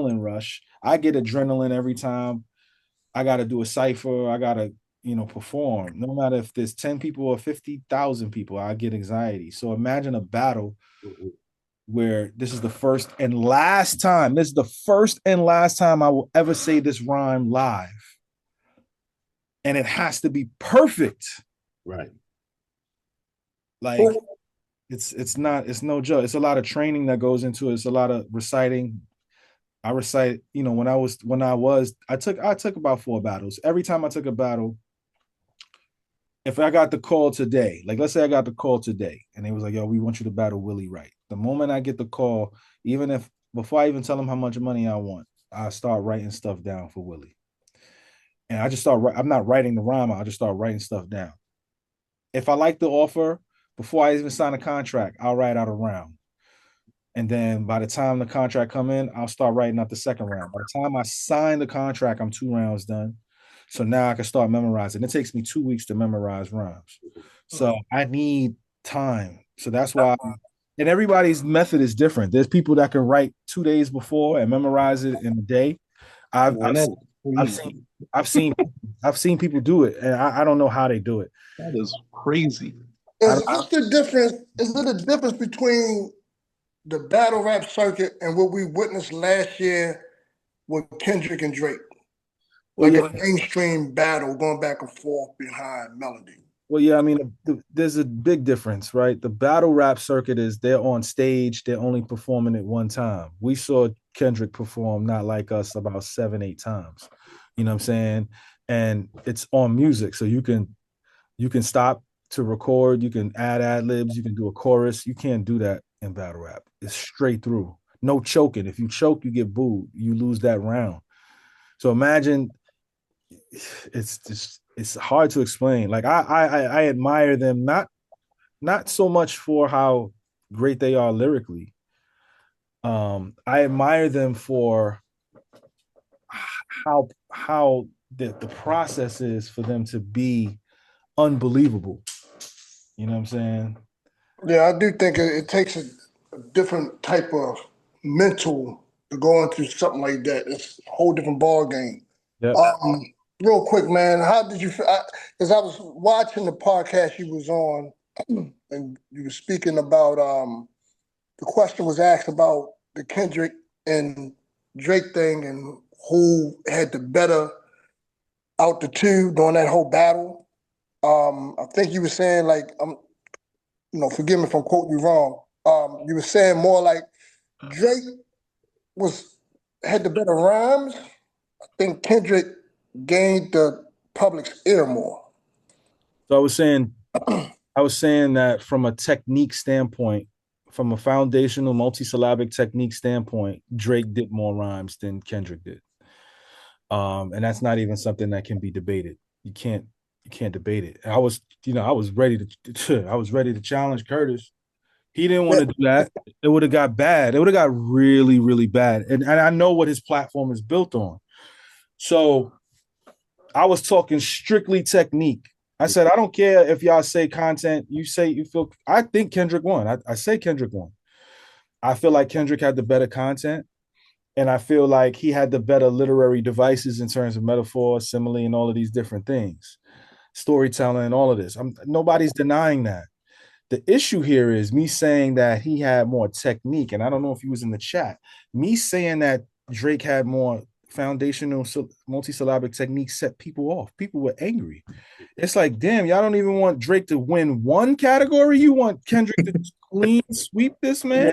rush. I get adrenaline every time I got to do a cipher. I got to, perform. No matter if there's 10 people or 50,000 people, I get anxiety. So imagine a battle where this is the first and last time. This is the first and last time I will ever say this rhyme live. And it has to be perfect. Right. Like it's no joke. It's a lot of training that goes into it. It's a lot of reciting. I recite, I took about 4 battles. Every time I took a battle, if I got the call today, like let's say I got the call today and they was like, yo, we want you to battle Willie Wright. The moment I get the call, even if before I even tell them how much money I want, I start writing stuff down for Willie. And I just I'm not writing the rhyme, I just start writing stuff down. If I like the offer, before I even sign a contract, I'll write out a round. And then by the time the contract come in, I'll start writing out the second round. By the time I sign the contract, I'm 2 rounds done. So now I can start memorizing. It takes me 2 weeks to memorize rhymes. So I need time. So that's why, and everybody's method is different. There's people that can write 2 days before and memorize it in a day. I've, I've, I've seen, I've seen, I've seen people do it, and I don't know how they do it. That is crazy. What's the difference? Is there a difference between the battle rap circuit and what we witnessed last year with Kendrick and Drake? Like a mainstream battle going back and forth behind melody. Well, yeah, I mean, there's a big difference, right? The battle rap circuit is they're on stage, they're only performing at one time. We saw Kendrick perform Not Like Us about 7, 8 times. You know what I'm saying? And it's on music, so you can stop to record, you can add ad libs, you can do a chorus. You can't do that in battle rap. It's straight through, no choking. If you choke, you get booed, you lose that round. So imagine, it's hard to explain. Like I admire them, not so much for how great they are lyrically. I admire them for how the process is for them to be unbelievable. You know what I'm saying? Yeah, I do think it takes a different type of mental to go into something like that. It's a whole different ball game. Yeah. Real quick, man, how did you feel? Because I was watching the podcast you was on, and you were speaking about the question was asked about the Kendrick and Drake thing and who had the better out the two during that whole battle. I think you were saying like forgive me if I'm quoting you wrong. You were saying more like Drake had the better rhymes. I think Kendrick gained the public's ear more. So I was saying that from a technique standpoint, from a foundational multisyllabic technique standpoint, Drake did more rhymes than Kendrick did. And that's not even something that can be debated. You can't debate it. I was ready to challenge Curtis. He didn't want to do that. It would have got bad. It would have got really, really bad. And I know what his platform is built on. So I was talking strictly technique. I said, I don't care if y'all say content. You say you feel. I think Kendrick won. I say Kendrick won. I feel like Kendrick had the better content. And I feel like he had the better literary devices in terms of metaphor, simile, and all of these different things. Storytelling, all of this. Nobody's denying that. The issue here is me saying that he had more technique, and I don't know if he was in the chat. Me saying that Drake had more foundational multisyllabic technique set people off. People were angry. It's like, damn, y'all don't even want Drake to win one category. You want Kendrick to clean sweep this man?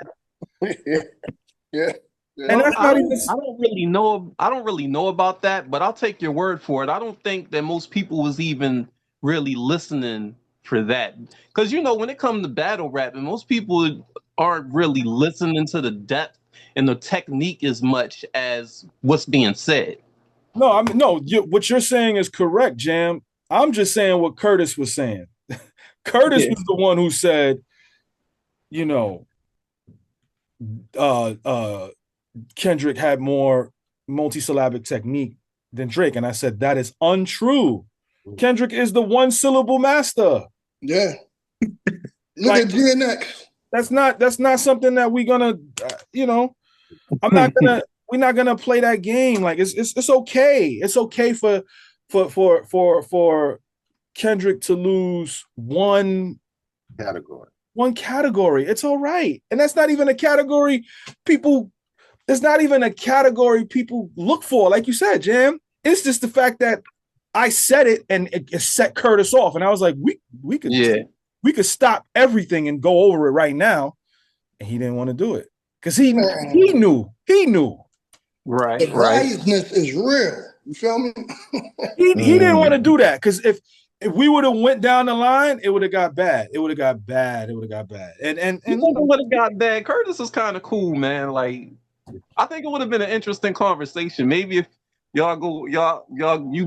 Yeah. And that's not even. I don't really know. I don't really know about that, but I'll take your word for it. I don't think that most people was even really listening for that, because when it comes to battle rap, and most people aren't really listening to the depth and the technique as much as what's being said. No, what you're saying is correct, Jam. I'm just saying what Curtis was saying. Curtis was the one who said, Kendrick had more multisyllabic technique than Drake. And I said, that is untrue. Kendrick is the one syllable master. Yeah. Look at GNX. That's not something that we're gonna, I'm not gonna, we're not gonna play that game. Like it's okay. It's okay for Kendrick to lose category. One category. It's all right. And that's not even a category people, it's not even a category people look for. Like you said, Jam, it's just the fact that I said it and it set Curtis off. And I was like, we could stop everything and go over it right now. And he didn't want to do it. Because he knew. Right. The biasness is real. You feel me? He didn't want to do that. Because if we would have went down the line, it would have got bad. And it would have got bad. Curtis is kind of cool, man. Like, I think it would have been an interesting conversation. Maybe if you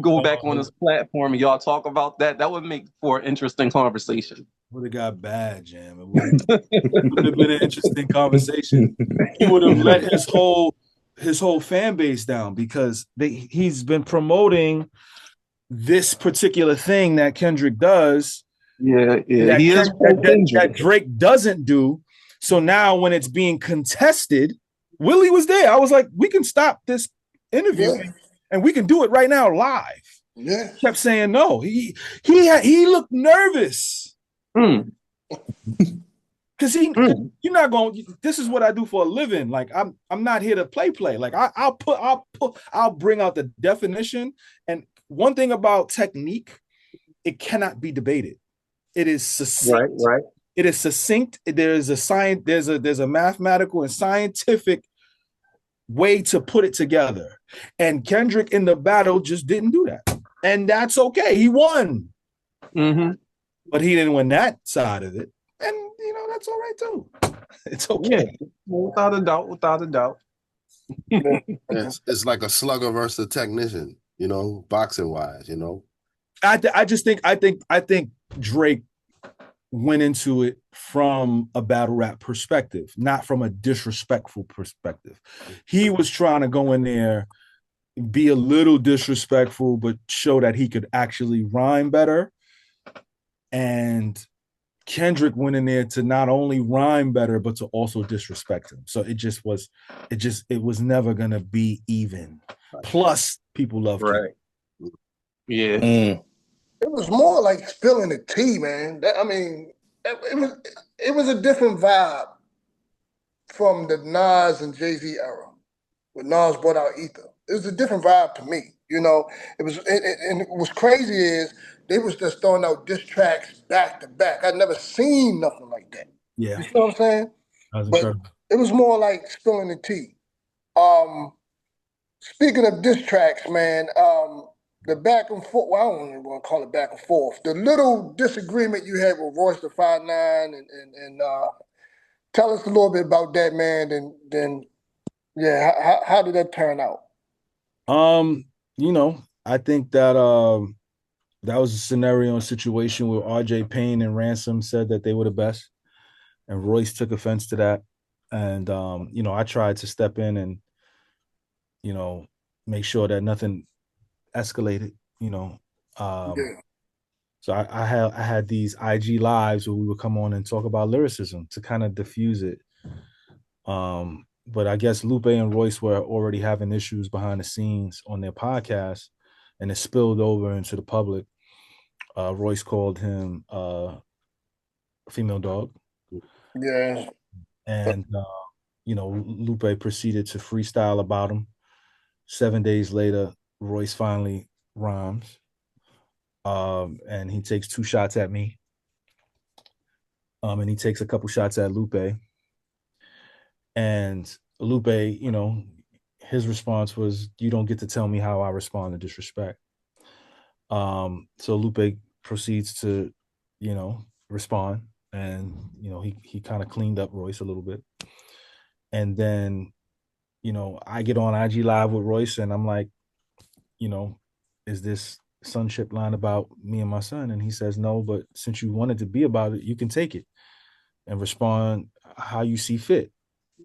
go back on this platform and y'all talk about that would make for an interesting conversation. Would have got bad, Jam. It would have been an interesting conversation. He would have let his whole fan base down because he's been promoting this particular thing that Kendrick does. That Drake doesn't do. So now when it's being contested, Willie was there. I was like, we can stop this interview and we can do it right now live. Yeah. He kept saying no. He looked nervous. Because you're not going. This is what I do for a living. Like I'm not here to play. Like I'll bring out the definition. And one thing about technique, it cannot be debated. It is succinct. Right. It is succinct. There's a mathematical and scientific way to put it together. And Kendrick in the battle just didn't do that. And that's okay. He won. But he didn't win that side of it. And, that's all right, too. It's okay. Yeah, without a doubt. It's like a slugger versus a technician, boxing-wise, I think Drake went into it from a battle rap perspective, not from a disrespectful perspective. He was trying to go in there, be a little disrespectful, but show that he could actually rhyme better. And Kendrick went in there to not only rhyme better, but to also disrespect him. So it was never going to be even. Plus, people love Kendrick. Yeah. It was more like spilling the tea, man. It was a different vibe from the Nas and Jay-Z era, when Nas brought out Ether. It was a different vibe to me. It was, and what's crazy is they was just throwing out diss tracks back to back. I'd never seen nothing like that. Yeah. You know what I'm saying? But it was more like spilling the tea. Speaking of diss tracks, man, the back and forth, well, I don't even want to call it back and forth. The little disagreement you had with Royce the 5'9", and tell us a little bit about that, man. And how did that turn out? I think that that was a scenario and situation where RJ Payne and Ransom said that they were the best, and Royce took offense to that. And I tried to step in and make sure that nothing escalated. So I had these IG lives where we would come on and talk about lyricism to kind of diffuse it. But I guess Lupe and Royce were already having issues behind the scenes on their podcast, and it spilled over into the public. Royce called him a female dog. Yeah. And, Lupe proceeded to freestyle about him. 7 days later, Royce finally rhymes. And he takes 2 shots at me. And he takes a couple shots at Lupe. And Lupe, his response was, "You don't get to tell me how I respond to disrespect." So Lupe proceeds to, respond. And, he kind of cleaned up Royce a little bit. And then, I get on IG Live with Royce and I'm like, is this sonship line about me and my son? And he says, no, but since you wanted to be about it, you can take it and respond how you see fit.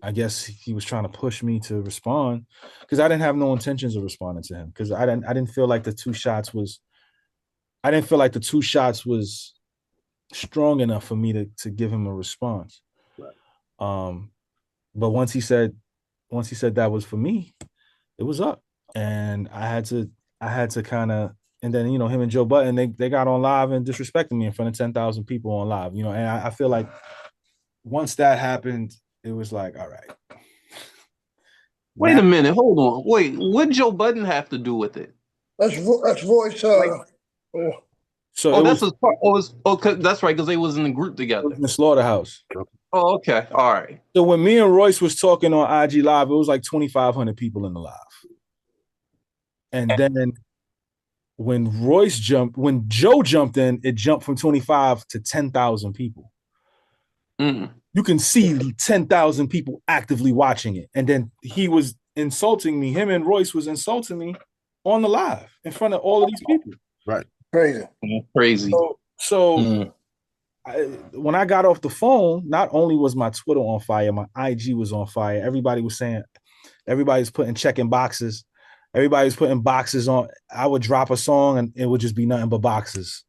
I guess he was trying to push me to respond because I didn't have no intentions of responding to him because I didn't feel like the 2 shots was strong enough for me to give him a response. Right. But once he that was for me, it was up. And I had to kind of, and then, you know, him and Joe Budden, they got on live and disrespected me in front of 10,000 people on live, you know, and I feel like once that happened, it was like, all right. Wait a minute, hold on. Wait, what Joe Budden have to do with it? That's voice. So that's his part. That's right, because they was in the group together. in the slaughterhouse. Oh, okay, all right. So when me and Royce was talking on IG Live, it was like 2,500 people in the live. And then when Joe jumped in, it jumped from 25 to 10,000 people. Mm. You can see 10,000 people actively watching it. And then he was insulting me. Him and Royce was insulting me on the live in front of all of these people. Right. Crazy. So when I got off the phone, not only was my Twitter on fire, my IG was on fire. Everybody was checking boxes. Everybody was putting boxes on. I would drop a song and it would just be nothing but boxes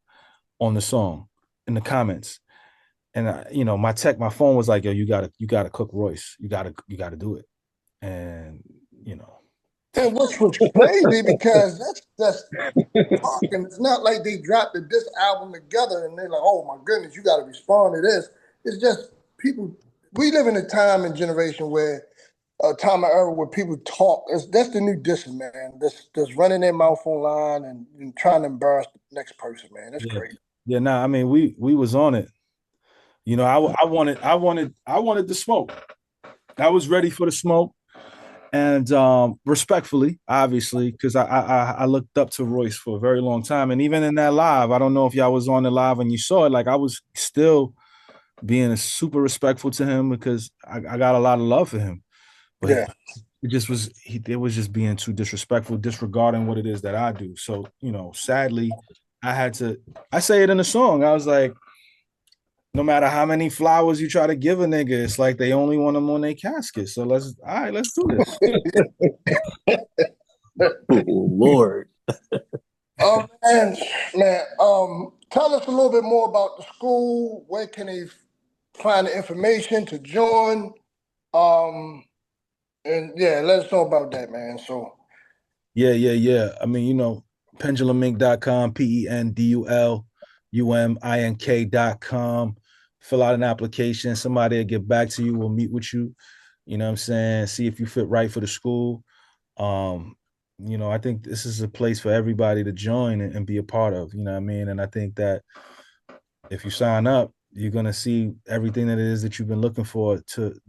on the song in the comments. And you know, my phone was like, yo, you gotta cook Royce. You gotta do it. And you know. And which was crazy because that's talking. It's not like they dropped this album together and they're like, oh my goodness, you gotta respond to this. It's just people, we live in a time and generation where time and era where people talk. That's the new dissing, man. That's running their mouth online and trying to embarrass the next person, man. That's crazy. Yeah, nah, I mean, we was on it. You know, I wanted the smoke. I was ready for the smoke. And respectfully, obviously, because I looked up to Royce for a very long time. And even in that live, I don't know if y'all was on the live and you saw it, like I was still being super respectful to him because I got a lot of love for him. But yeah, it was just being too disrespectful, disregarding what it is that I do. So, you know, sadly, I say it in the song. I was like, no matter how many flowers you try to give a nigga, it's like they only want them on their casket. So let's do this. Oh, Lord. man. Tell us a little bit more about the school. Where can they find the information to join? And yeah, let us know about that, man. So Yeah. I mean, you know, pendulumink.com, pendulumink.com. Fill out an application. Somebody will get back to you. We'll meet with you. You know what I'm saying? See if you fit right for the school. You know, I think this is a place for everybody to join and be a part of, you know what I mean? And I think that if you sign up, you're going to see everything that it is that you've been looking for.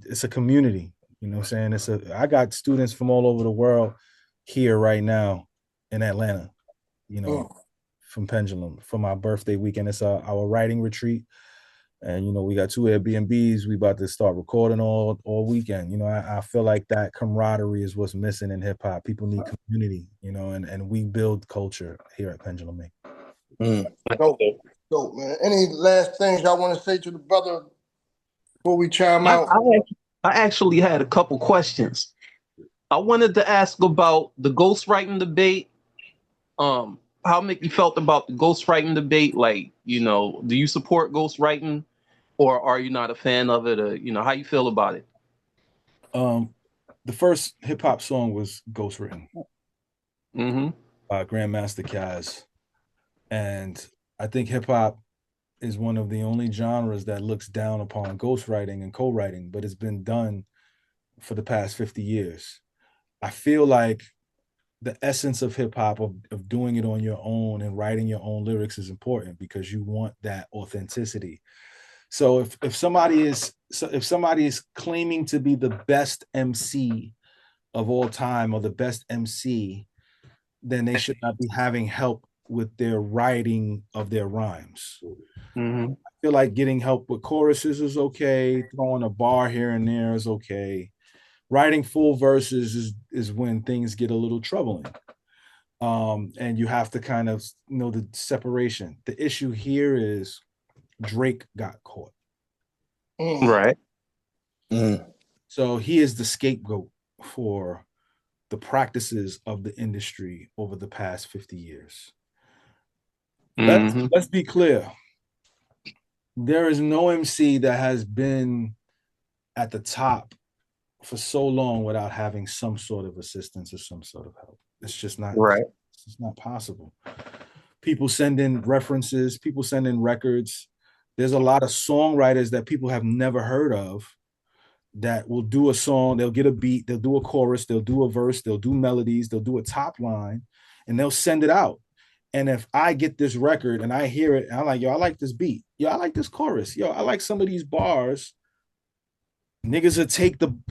It's a community, you know what I'm saying? I got students from all over the world here right now in Atlanta, you know, from Pendulum for my birthday weekend. It's our writing retreat. And, you know, we got 2 Airbnbs. We about to start recording all weekend. You know, I feel like that camaraderie is what's missing in hip hop. People need community, you know, and we build culture here at Pendulum Inc. Dope, man. Any last things y'all want to say to the brother before we chime out? I actually had a couple questions. I wanted to ask about the ghostwriting debate. How Mickey felt about the ghostwriting debate. Like, you know, do you support ghostwriting or are you not a fan of it? Or, you know, how you feel about it? The first hip hop song was ghostwritten by Grandmaster Caz. And I think hip hop is one of the only genres that looks down upon ghostwriting and co-writing, but it's been done for the past 50 years. I feel like the essence of hip hop of doing it on your own and writing your own lyrics is important because you want that authenticity. So if somebody is claiming to be the best MC of all time or the best MC, then they should not be having help with their writing of their rhymes. I feel like getting help with choruses is okay. Throwing a bar here and there is okay. Writing full verses is when things get a little troubling. And you have to kind of know the separation. The issue here is Drake got caught. Right. So he is the scapegoat for the practices of the industry over the past 50 years. Let's be clear. There is no MC that has been at the top for so long without having some sort of assistance or some sort of help. It's just not Right. It's not possible. People send in references, people send in records. There's a lot of songwriters that people have never heard of that will do a song, they'll get a beat, they'll do a chorus, they'll do a verse, they'll do melodies, they'll do a top line, and they'll send it out. And if I get this record and I hear it, and I'm like, yo, I like this beat. Yo, I like this chorus. Yo, I like some of these bars. Niggas will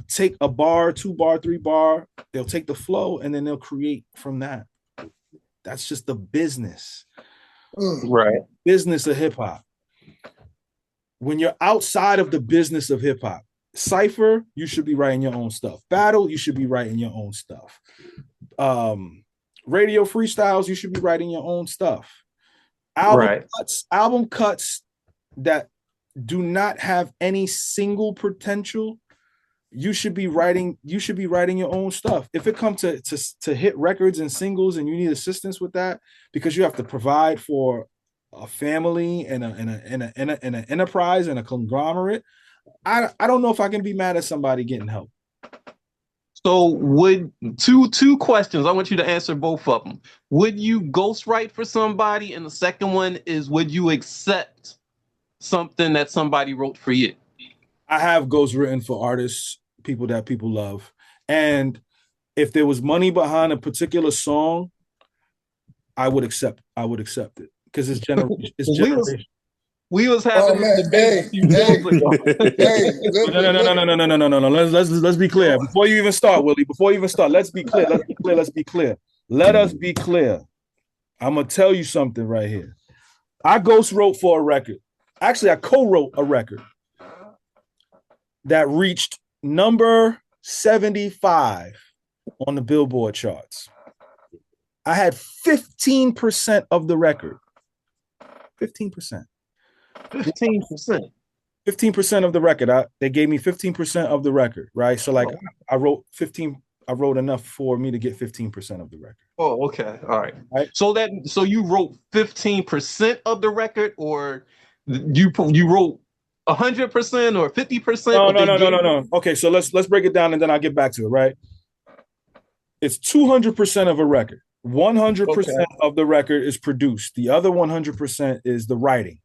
take a bar, 2 bar, 3 bar, they'll take the flow and then they'll create from that. That's just the business. Right. Business of hip hop. When you're outside of the business of hip hop, Cypher, you should be writing your own stuff. Battle, you should be writing your own stuff. Radio freestyles, you should be writing your own stuff. Album cuts that do not have any single potential, you should be writing your own stuff. If it comes to hit records and singles and you need assistance with that because you have to provide for a family and an enterprise and a conglomerate, I don't know if I can be mad at somebody getting help. So would two questions, I want you to answer both of them. Would you ghostwrite for somebody? And the second one is, would you accept something that somebody wrote for you? I have ghost written for artists, people that people love. And if there was money behind a particular song, I would accept it. Because it's generation. We was having this debate a few days ago. No. Let's be clear. Before you even start, Willie, let's be clear. Let us be clear. I'm gonna tell you something right here. I ghost wrote for a record. Actually, I co-wrote a record that reached number 75 on the Billboard charts. I had 15% of the record. 15%. 15% of the record. They gave me 15% of the record, right? So like I wrote enough for me to get 15% of the record. Oh, okay. All right. So you wrote 15% of the record, or you wrote 100% or 50%? No. Okay, so let's break it down and then I'll get back to it, right? It's 200% of a record. 100% of the record is produced. The other 100% is the writing.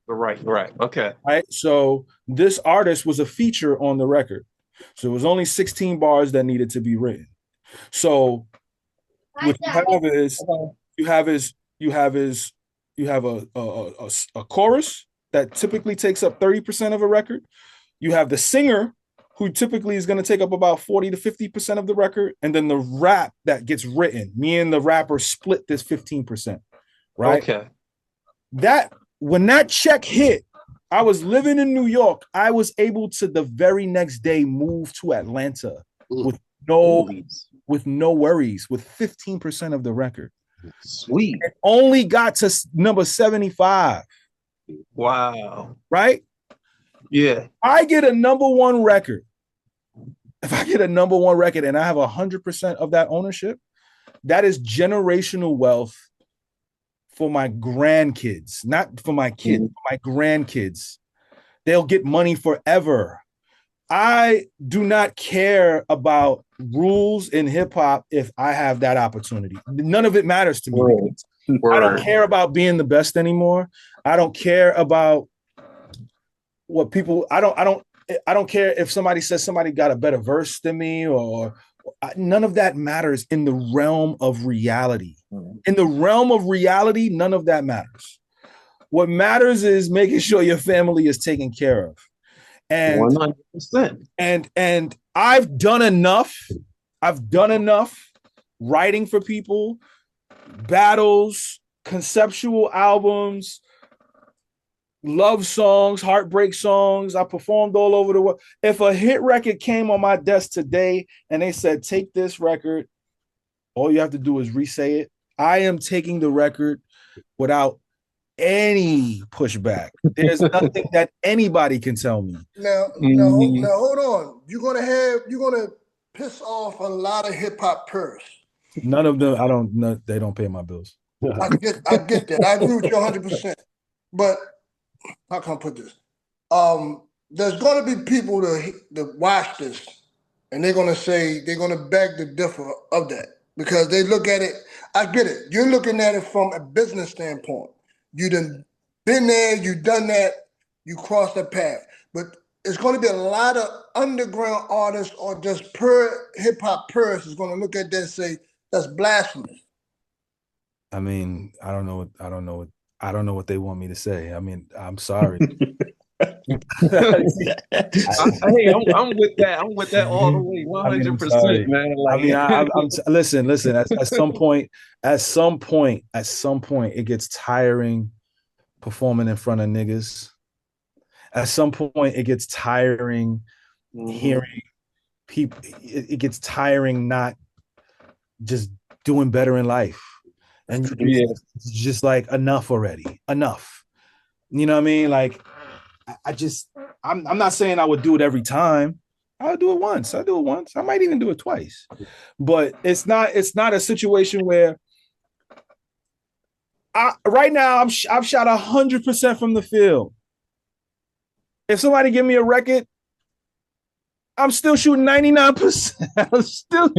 Right. Okay. Right. So this artist was a feature on the record. So it was only 16 bars that needed to be written. So what you have a chorus that typically takes up 30% of a record. You have the singer who typically is going to take up about 40 to 50% of the record. And then the rap that gets written, me and the rapper split this 15%. Right. Okay. When that check hit, I was living in New York. I was able to the very next day move to Atlanta with no worries, with 15% of the record. Sweet. It only got to number 75. Wow. Right? Yeah. I get a number one record. If I get a number one record and I have 100% of that ownership, that is generational wealth for my grandkids, not for my kids, for my grandkids. They'll get money forever. I do not care about rules in hip hop if I have that opportunity. None of it matters to me. I don't care about being the best anymore. I don't care about what people, I don't care if somebody says somebody got a better verse than me, or none of that matters in the realm of reality. In the realm of reality, none of that matters. What matters is making sure your family is taken care of. And 100%. And I've done enough. Writing for people, battles, conceptual albums, love songs, heartbreak songs. I performed all over the world. If a hit record came on my desk today and they said, take this record, all you have to do is re-say it, I am taking the record without any pushback. There's nothing that anybody can tell me. Now, hold on. You're gonna piss off a lot of hip hop purists. None of them. They don't pay my bills. I get that. I agree with you 100%. But how can I put this? There's going to be people that watch this and they're gonna beg to differ of that because they look at it. I get it. You're looking at it from a business standpoint. You done been there, you done that, you crossed that path. But it's going to be a lot of underground artists or just pure hip hop purists is going to look at that and say that's blasphemous. I mean, I don't know what they want me to say. I mean, I'm sorry. Hey, I'm with that. I'm with that all the way, 100%, man. Like, I'm listen. At some point, it gets tiring performing in front of niggas. At some point, it gets tiring hearing people. It gets tiring not just doing better in life, and it's just like enough already. Enough. You know what I mean? Like, I'm not saying I would do it every time. I'll do it once. I might even do it twice. But it's not a situation where right now I've shot 100% from the field. If somebody give me a record, I'm still shooting 99%. I'm still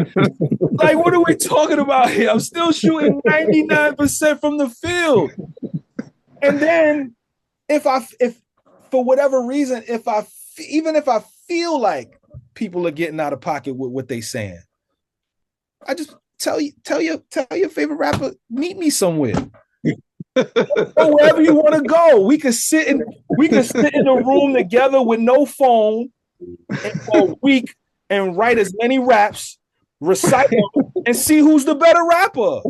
like, what are we talking about here? I'm still shooting 99% from the field. And then if for whatever reason, even if I feel like people are getting out of pocket with what they saying, I just tell your favorite rapper, meet me somewhere. Go wherever you want to go. We could sit in a room together with no phone for a week and write as many raps, recite them, and see who's the better rapper.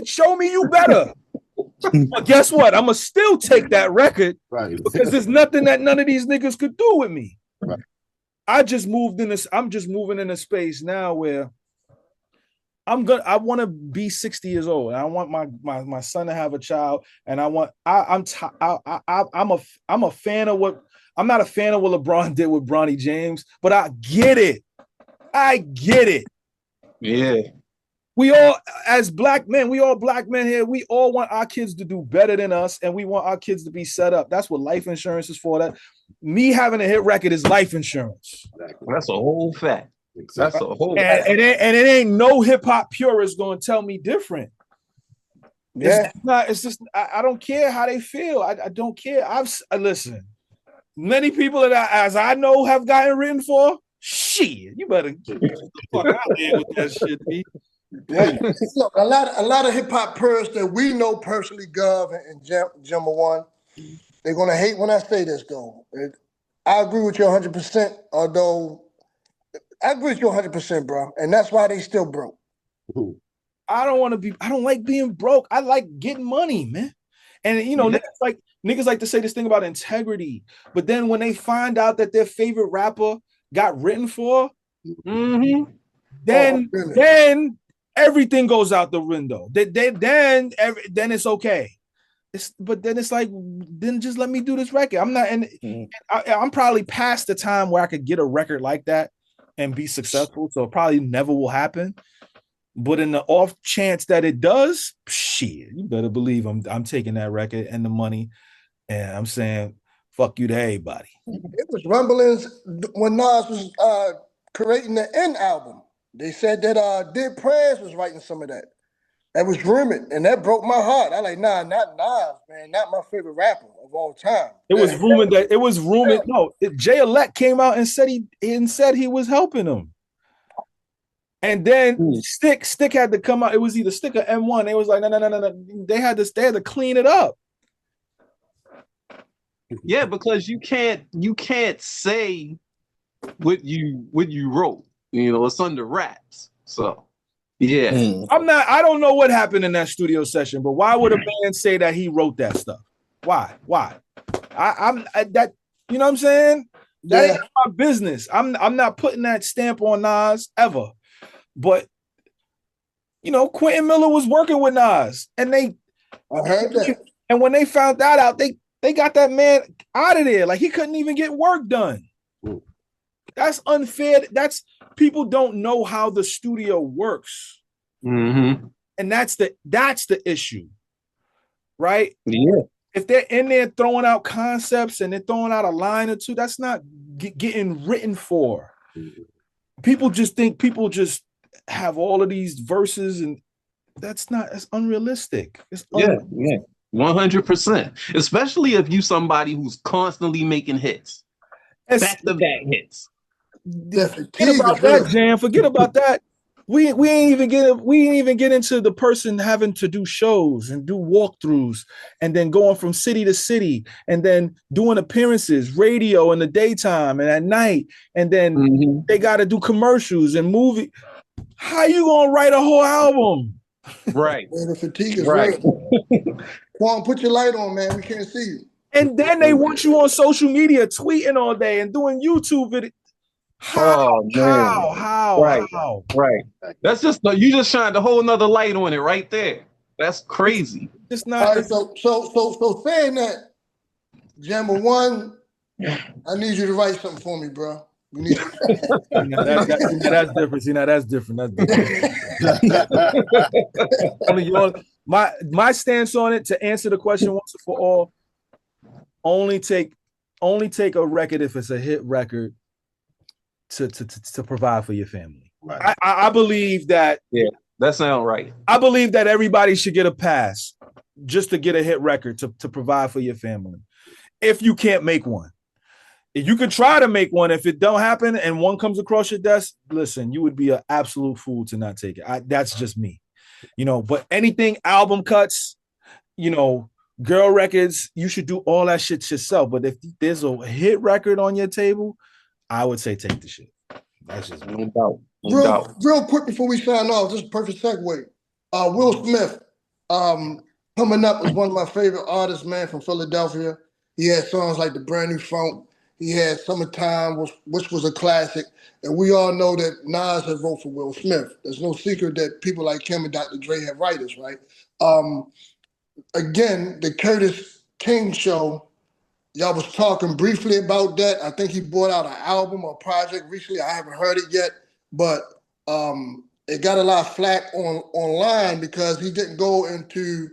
Show me you better. But guess what? I'm gonna still take that record, right? Because there's nothing that none of these niggas could do with me. Right. I'm just moving in a space now where I want to be 60 years old, and I want my son to have a child, and I'm a fan of what I'm not a fan of what LeBron did with Bronny James, but I get it. Yeah. We all, as black men here, we all want our kids to do better than us, and we want our kids to be set up. That's what life insurance is for. That me having a hit record is life insurance. That's a whole fact. That's a whole fact. And it ain't no hip hop purist going to tell me different. Yeah. It's just I don't care how they feel. I don't care. Listen. Many people that as I know have gotten written for. Shit, you better get the fuck out of here with that shit, B. Yeah. Look, a lot of hip hop purists that we know personally, Gov and Gemma One, they're gonna hate when I say this though. I agree with you 100%. Although I agree with you 100%, bro, and that's why they still broke. I don't like being broke. I like getting money, man. And you know, niggas like to say this thing about integrity, but then when they find out that their favorite rapper got written for, then everything goes out the window. Then it's okay. But then it's like, then just let me do this record. I'm not, I'm probably past the time where I could get a record like that and be successful. So it probably never will happen. But in the off chance that it does, shit, you better believe I'm taking that record and the money, and I'm saying fuck you to everybody. It was rumblings when Nas was creating the N album. They said that Dead Prez was writing some of that. That was rumored, and that broke my heart. I like, nah, not Nas, man, not my favorite rapper of all time. It was rumored. No, Jay Elect came out and said he was helping him. And then Stick had to come out. It was either Stick or M1. They was like, no. They had to clean it up. Yeah, because you can't say what you wrote. You know, it's under wraps. So yeah. I don't know what happened in that studio session, but why would a band say that he wrote that stuff? Why? I'm that, you know what I'm saying? That ain't my business. I'm not putting that stamp on Nas ever. But you know, Quentin Miller was working with Nas, and I heard that. And when they found that out, they got that man out of there. Like he couldn't even get work done. That's unfair. People don't know how the studio works. And that's the issue. Right? Yeah. if they're in there throwing out concepts and they're throwing out a line or two, that's not getting written for. People just think people just have all of these verses, and that's unrealistic. It's yeah, 100%. Especially if you somebody who's constantly making hits, back-to-back hits. Forget about that, Jam. Forget about that. We ain't even get into the person having to do shows and do walkthroughs and then going from city to city and then doing appearances, radio in the daytime and at night, and then they got to do commercials and movie. How you gonna write a whole album? Right. Man, the fatigue is right. Quan, put your light on, man. We can't see you. And then they want you on social media tweeting all day and doing YouTube videos. How? Right. That's just you just shined a whole nother light on it right there. That's crazy. It's not. All right, so saying that, Jammer One, I need you to write something for me, bro. We need. That's different. See, now that's different. That's different. I mean, my stance on it, to answer the question once and for all, only take a record if it's a hit record to provide for your family. Right. I believe that. Yeah, that sounds right. I believe that everybody should get a pass just to get a hit record to provide for your family. If you can't make one, if you can try to make one, if it don't happen and one comes across your desk, listen, you would be an absolute fool to not take it. That's just me, But anything, album cuts, girl records, you should do all that shit yourself. But if there's a hit record on your table, I would say take the shit. That's just no doubt. Real quick before we sign off, this is a perfect segue. Will Smith, coming up, is one of my favorite artists, man, from Philadelphia. He had songs like The Brand New Funk. He had Summertime, which was a classic. And we all know that Nas has voted for Will Smith. There's no secret that people like him and Dr. Dre have writers, right? Again, the Curtis King show, y'all was talking briefly about that. I think he brought out an album or project recently. I haven't heard it yet, but it got a lot of flack online because he didn't go into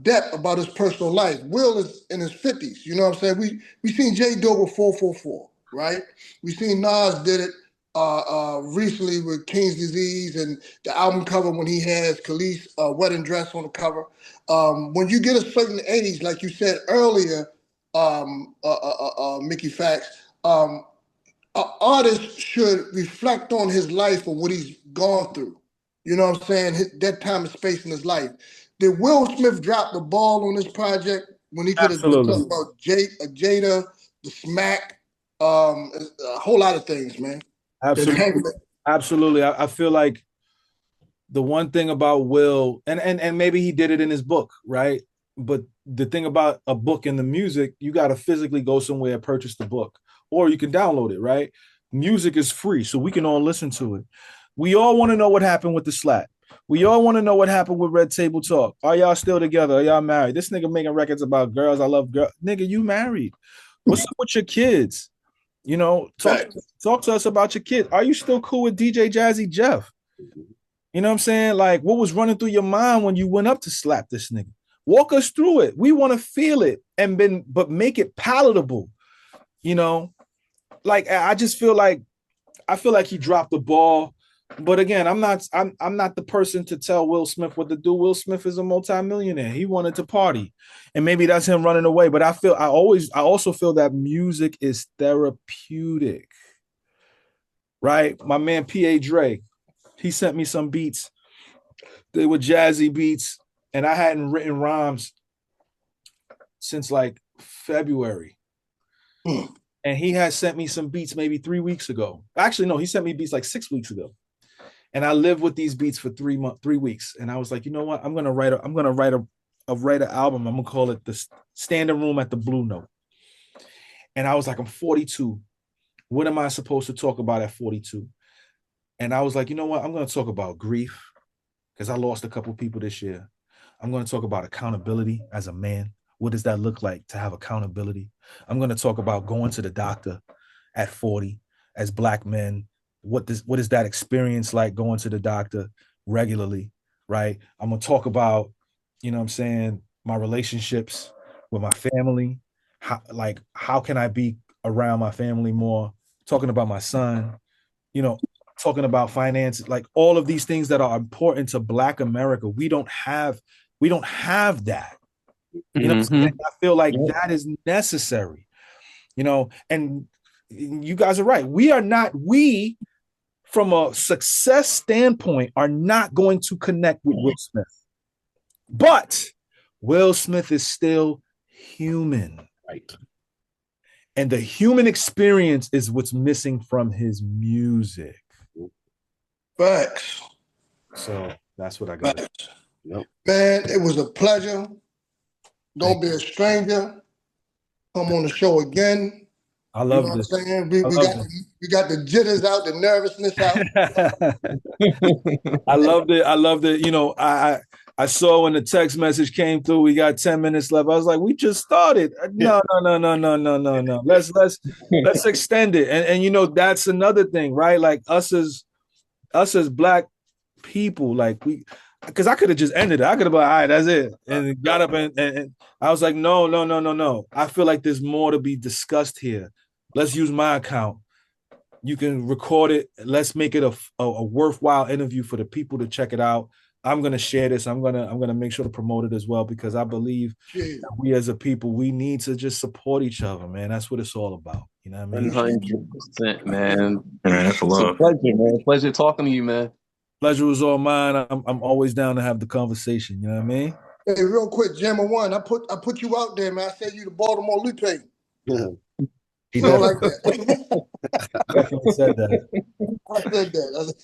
depth about his personal life. Will is in his 50s. You know what I'm saying? We seen Jay do it with 444, right? We seen Nas did it recently with King's Disease and the album cover when he has Khalees' wedding dress on the cover. When you get a certain age, like you said earlier, Mickey Factz, an artist should reflect on his life and what he's gone through. You know what I'm saying? That time and space in his life. Did Will Smith drop the ball on this project when he could have talked about Jada, the Smack, a whole lot of things, man? Absolutely. I feel like the one thing about Will, and maybe he did it in his book, right? But the thing about a book and the music, you got to physically go somewhere and purchase the book, or you can download it, right? Music is free, so we can all listen to it. We all want to know what happened with the slap. We all want to know what happened with Red Table Talk. Are y'all still together? Are y'all married? This nigga making records about girls. I love girls. Nigga, you married. What's up with your kids? Talk to us about your kids. Are you still cool with DJ Jazzy Jeff? You know what I'm saying? Like, what was running through your mind when you went up to slap this nigga? Walk us through it. We want to feel it but make it palatable. Like I feel like he dropped the ball. But again, I'm not the person to tell Will Smith what to do. Will Smith is a multimillionaire. He wanted to party, and maybe that's him running away. But I also feel that music is therapeutic, right? My man P.A. Dre, he sent me some beats. They were jazzy beats, and I hadn't written rhymes since like February. And he had sent me some beats maybe 3 weeks ago. Actually, no, he sent me beats like 6 weeks ago. And I lived with these beats for 3 weeks. And I was like, you know what? I'm gonna write an album. I'm gonna call it The Standing Room at the Blue Note. And I was like, I'm 42. What am I supposed to talk about at 42? And I was like, you know what? I'm gonna talk about grief, because I lost a couple people this year. I'm gonna talk about accountability as a man. What does that look like to have accountability? I'm gonna talk about going to the doctor at 40 as Black men. What is that experience like, going to the doctor regularly, right? I'm gonna talk about, my relationships, with my family. How can I be around my family more? Talking about my son, talking about finance, like all of these things that are important to Black America. We don't have that. Mm-hmm. I feel like that is necessary, and you guys are right. We from a success standpoint are not going to connect with Will Smith. But Will Smith is still human. Right. And the human experience is what's missing from his music. Facts. So that's what I got. Yep. Man, it was a pleasure. Don't be a stranger. Come on the show again. I love this. What I'm saying? We got the jitters out, the nervousness out. I loved it. I loved it. I saw when the text message came through, we got 10 minutes left. I was like, we just started. No. Let's extend it. And that's another thing, right? Like us as Black people, like because I could have just ended it. I could have been, all right, that's it. And got up and I was like, no. I feel like there's more to be discussed here. Let's use my account. You can record it. Let's make it a worthwhile interview for the people to check it out. I'm gonna share this. I'm gonna make sure to promote it as well because I believe that we as a people, we need to just support each other, man. That's what it's all about. You know what I mean? 100%, man. That's a love. Pleasure, man. Pleasure talking to you, man. Pleasure was all mine. I'm always down to have the conversation. You know what I mean? Hey, real quick, Jammer One, I put you out there, man. I said you the Baltimore Lupe. Yeah. He don't like that. definitely said that. I said that.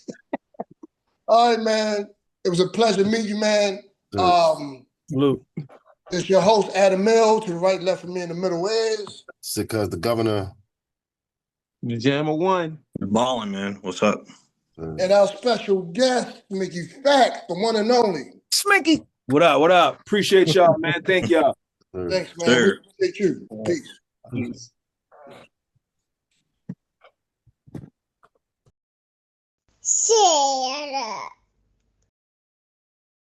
All right, man. It was a pleasure to meet you, man. Salute. It's your host, Adam Mill. To the right, left of me in the middle is Because the governor. The Jammer One. Balling, man. What's up? And our special guest, Mickey Factz, the one and only. Smicky. What up? Appreciate y'all, man. Thank y'all. Thanks, man. Sure. We appreciate you. Peace. Peace. Share.